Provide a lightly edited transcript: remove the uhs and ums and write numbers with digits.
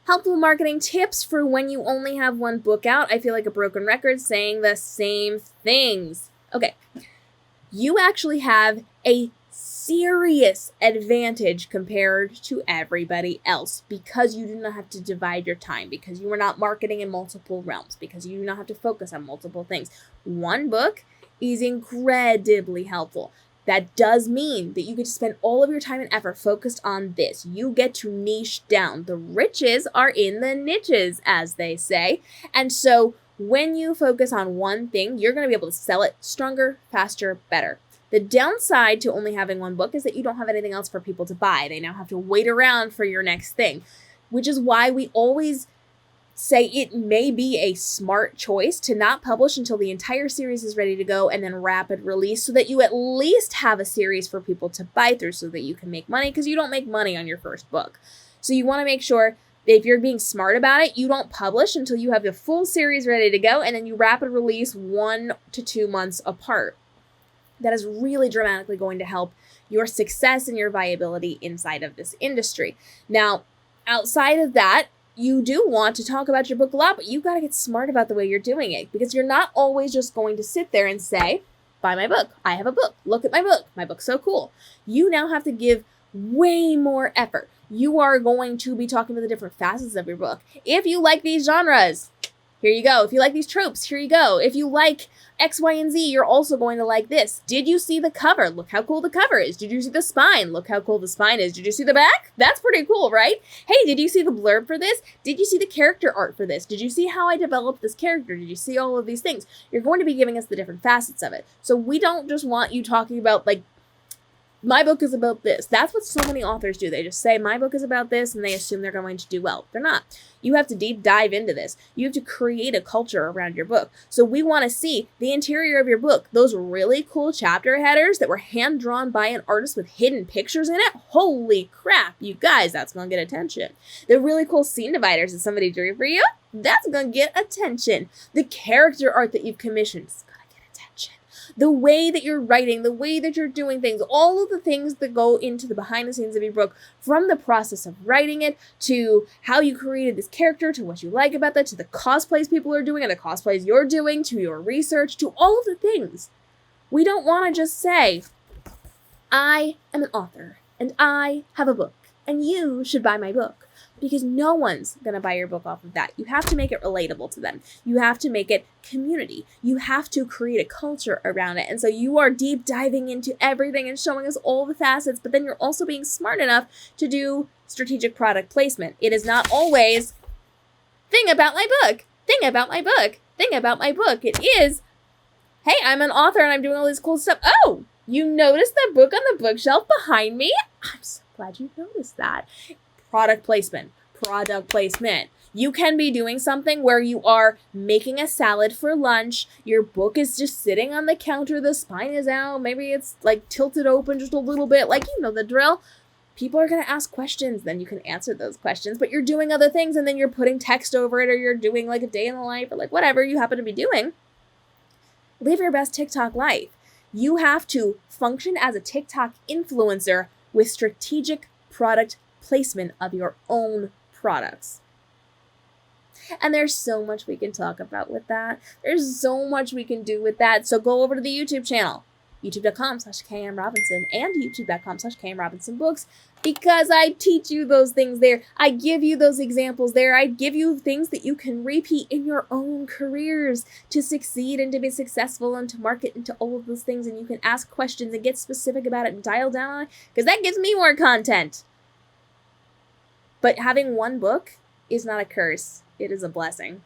Helpful marketing tips for when you only have one book out. I feel like a broken record saying the same things. Okay, you actually have a serious advantage compared to everybody else because you do not have to divide your time, because you are not marketing in multiple realms, because you do not have to focus on multiple things. One book is incredibly helpful. That does mean that you get to spend all of your time and effort focused on this. You get to niche down. The riches are in the niches, as they say. And so when you focus on one thing, you're going to be able to sell it stronger, faster, better. The downside to only having one book is that you don't have anything else for people to buy. They now have to wait around for your next thing, which is why we always say it may be a smart choice to not publish until the entire series is ready to go and then rapid release so that you at least have a series for people to buy through so that you can make money, because you don't make money on your first book. So you want to make sure that if you're being smart about it, you don't publish until you have the full series ready to go and then you rapid release 1 to 2 months apart. That is really dramatically going to help your success and your viability inside of this industry. Now, outside of that, you do want to talk about your book a lot, but you got to get smart about the way you're doing it, because you're not always just going to sit there and say, buy my book. I have a book. Look at my book. My book's so cool. You now have to give way more effort. You are going to be talking about the different facets of your book. If you like these genres, here you go. If you like these tropes, here you go. If you like X, Y, and Z, you're also going to like this. Did you see the cover? Look how cool the cover is. Did you see the spine? Look how cool the spine is. Did you see the back? That's pretty cool, right? Hey, did you see the blurb for this? Did you see the character art for this? Did you see how I developed this character? Did you see all of these things? You're going to be giving us the different facets of it. So we don't just want you talking about, like, my book is about this. That's what so many authors do. They just say, my book is about this, and they assume they're going to do well. They're not. You have to deep dive into this. You have to create a culture around your book. So we want to see the interior of your book, those really cool chapter headers that were hand-drawn by an artist with hidden pictures in it. Holy crap, you guys, that's going to get attention. The really cool scene dividers that somebody drew for you, that's going to get attention. The character art that you've commissioned, the way that you're writing, the way that you're doing things, all of the things that go into the behind the scenes of your book, from the process of writing it, to how you created this character, to what you like about that, to the cosplays people are doing and the cosplays you're doing, to your research, to all of the things. We don't want to just say, I am an author and I have a book and you should buy my book. Because no one's going to buy your book off of that. You have to make it relatable to them. You have to make it community. You have to create a culture around it. And so you are deep diving into everything and showing us all the facets, but then you're also being smart enough to do strategic product placement. It is not always, thing about my book, thing about my book, thing about my book. It is, hey, I'm an author and I'm doing all this cool stuff. Oh, you noticed that book on the bookshelf behind me? I'm so glad you noticed that. Product placement. You can be doing something where you are making a salad for lunch. Your book is just sitting on the counter. The spine is out. Maybe it's like tilted open just a little bit. Like, you know the drill. People are going to ask questions. Then you can answer those questions. But you're doing other things and then you're putting text over it, or you're doing like a day in the life, or like whatever you happen to be doing. Live your best TikTok life. You have to function as a TikTok influencer with strategic product placement of your own products. And there's so much we can talk about with that. There's so much we can do with that. So go over to the YouTube channel, youtube.com/KMRobinson and youtube.com/KMRobinsonBooks, because I teach you those things there. I give you those examples there. I give you things that you can repeat in your own careers to succeed and to be successful and to market into all of those things. And you can ask questions and get specific about it and dial down on it, because that gives me more content. But having one book is not a curse. It is a blessing.